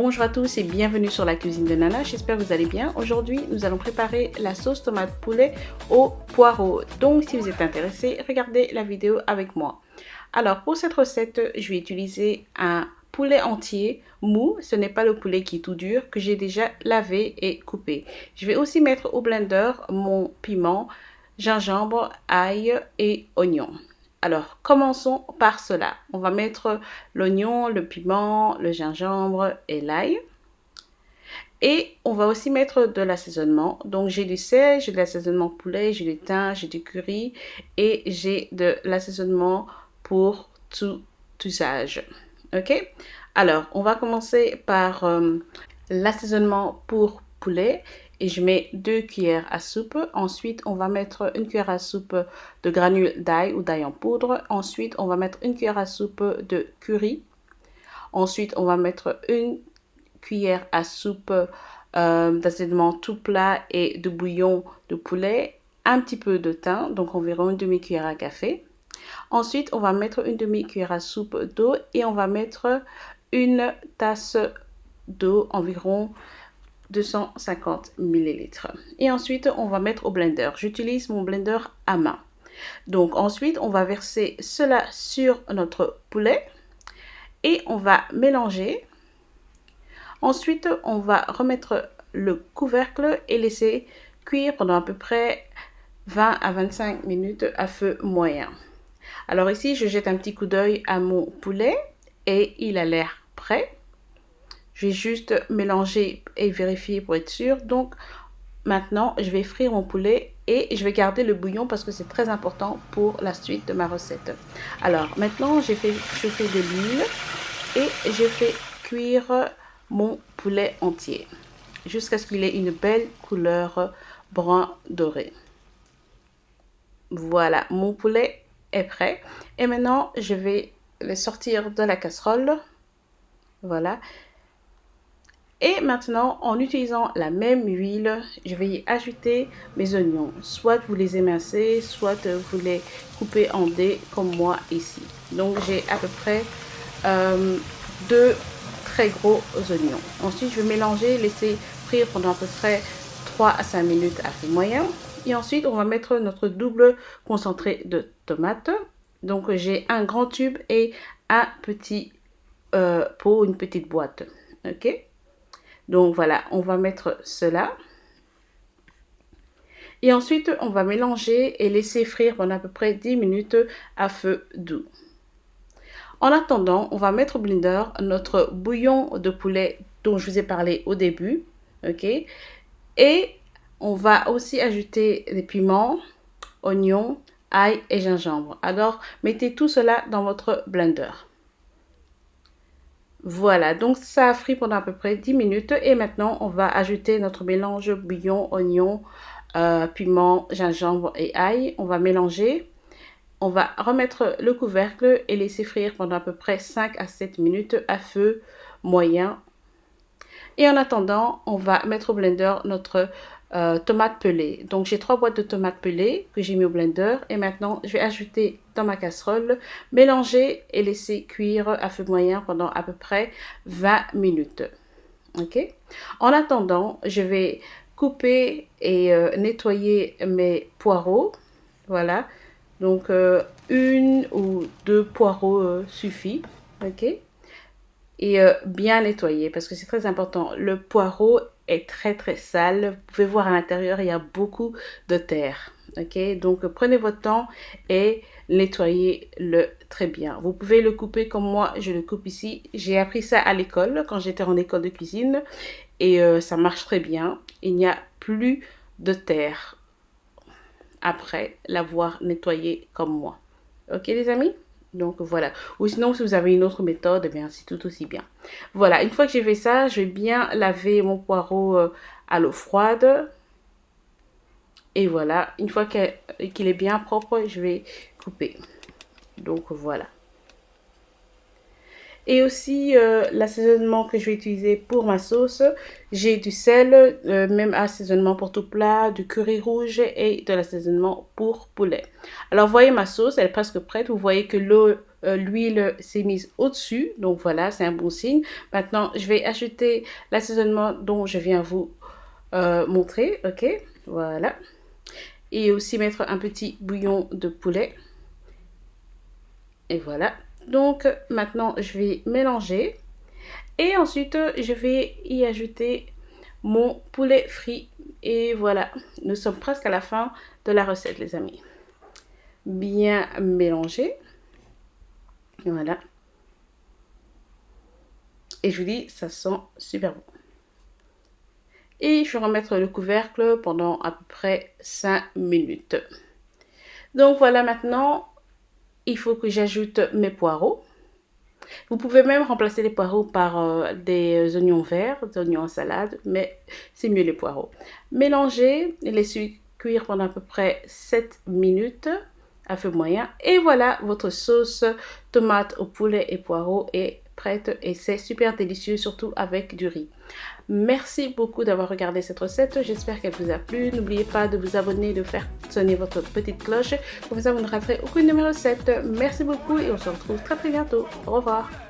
Bonjour à tous et bienvenue sur la cuisine de Nana, j'espère que vous allez bien. Aujourd'hui, nous allons préparer la sauce tomate poulet au poireau. Donc, si vous êtes intéressé, regardez la vidéo avec moi. Alors, pour cette recette, je vais utiliser un poulet entier mou. Ce n'est pas le poulet qui est tout dur, que j'ai déjà lavé et coupé. Je vais aussi mettre au blender mon piment, gingembre, ail et oignon. Alors, commençons par cela. On va mettre l'oignon, le piment, le gingembre et l'ail. Et on va aussi mettre de l'assaisonnement. Donc, j'ai du sel, j'ai de l'assaisonnement poulet, j'ai du thym, j'ai du curry et j'ai de l'assaisonnement pour tout usage. OK? Alors, on va commencer par l'assaisonnement pour poulet. Et je mets 2 cuillères à soupe. Ensuite, on va mettre 1 cuillère à soupe de granules d'ail ou d'ail en poudre. Ensuite, on va mettre 1 cuillère à soupe de curry. Ensuite, on va mettre 1 cuillère à soupe d'assaisonnement tout plat et de bouillon de poulet. Un petit peu de thym, donc environ une demi-cuillère à café. Ensuite, on va mettre une demi-cuillère à soupe d'eau et on va mettre une tasse d'eau, environ 250 ml. Et ensuite, on va mettre au blender. J'utilise mon blender à main. Donc ensuite, on va verser cela sur notre poulet et on va mélanger. Ensuite, on va remettre le couvercle et laisser cuire pendant à peu près 20 à 25 minutes à feu moyen. Alors ici, je jette un petit coup d'œil à mon poulet et il a l'air prêt. Je vais juste mélanger et vérifier pour être sûr. Donc, maintenant, je vais frire mon poulet et je vais garder le bouillon parce que c'est très important pour la suite de ma recette. Alors, maintenant, je fais de l'huile et je fais cuire mon poulet entier jusqu'à ce qu'il ait une belle couleur brun doré. Voilà, mon poulet est prêt. Et maintenant, je vais le sortir de la casserole. Voilà. Et maintenant, en utilisant la même huile, je vais y ajouter mes oignons. Soit vous les émincez, soit vous les coupez en dés comme moi ici. Donc, j'ai à peu près 2 très gros oignons. Ensuite, je vais mélanger, laisser frire pendant à peu près 3 à 5 minutes à feu moyen. Et ensuite, on va mettre notre double concentré de tomates. Donc, j'ai un grand tube et un petit pot, une petite boîte. OK? Donc voilà, on va mettre cela. Et ensuite, on va mélanger et laisser frire pendant à peu près 10 minutes à feu doux. En attendant, on va mettre au blender notre bouillon de poulet dont je vous ai parlé au début. OK? Et on va aussi ajouter les piments, oignons, ail et gingembre. Alors, mettez tout cela dans votre blender. Voilà, donc ça a frit pendant à peu près 10 minutes et maintenant on va ajouter notre mélange bouillon, oignon, piment, gingembre et ail. On va mélanger, on va remettre le couvercle et laisser frire pendant à peu près 5 à 7 minutes à feu moyen. Et en attendant, on va mettre au blender notre tomates pelées. Donc j'ai 3 boîtes de tomates pelées que j'ai mis au blender et maintenant je vais ajouter dans ma casserole, mélanger et laisser cuire à feu moyen pendant à peu près 20 minutes. OK? En attendant, je vais couper et nettoyer mes poireaux. Voilà. Donc une ou deux poireaux suffit. OK? Et bien nettoyer parce que c'est très important. Le poireau est très sale. Vous pouvez voir à l'intérieur, il y a beaucoup de terre. OK? Donc, prenez votre temps et nettoyez-le très bien. Vous pouvez le couper comme moi, je le coupe ici. J'ai appris ça à l'école, quand j'étais en école de cuisine. Et ça marche très bien. Il n'y a plus de terre après l'avoir nettoyé comme moi. OK, les amis? Donc voilà. Ou sinon, si vous avez une autre méthode, eh bien c'est tout aussi bien. Voilà, une fois que j'ai fait ça, je vais bien laver mon poireau à l'eau froide. Et voilà, une fois qu'il est bien propre, je vais couper. Donc voilà. Et aussi l'assaisonnement que je vais utiliser pour ma sauce. J'ai du sel, même assaisonnement pour tout plat, du curry rouge et de l'assaisonnement pour poulet. Alors voyez ma sauce, elle est presque prête. Vous voyez que l'eau l'huile s'est mise au-dessus. Donc voilà, c'est un bon signe. Maintenant, je vais ajouter l'assaisonnement dont je viens vous montrer. Ok, voilà. Et aussi mettre un petit bouillon de poulet. Et voilà. Donc maintenant, je vais mélanger. Et ensuite, je vais y ajouter mon poulet frit. Et voilà, nous sommes presque à la fin de la recette, les amis. Bien mélanger. Voilà. Et je vous dis, ça sent super bon. Et je vais remettre le couvercle pendant à peu près 5 minutes. Donc voilà, maintenant, il faut que j'ajoute mes poireaux. Vous pouvez même remplacer les poireaux par des oignons verts, des oignons en salade, mais c'est mieux les poireaux. Mélangez, laissez cuire pendant à peu près 7 minutes à feu moyen. Et voilà, votre sauce tomate au poulet et poireaux est prête et c'est super délicieux, surtout avec du riz. Merci beaucoup d'avoir regardé cette recette, j'espère qu'elle vous a plu. N'oubliez pas de vous abonner, de faire sonner votre petite cloche, comme ça vous ne raterez aucune de mes recettes. Merci beaucoup et on se retrouve très bientôt. Au revoir.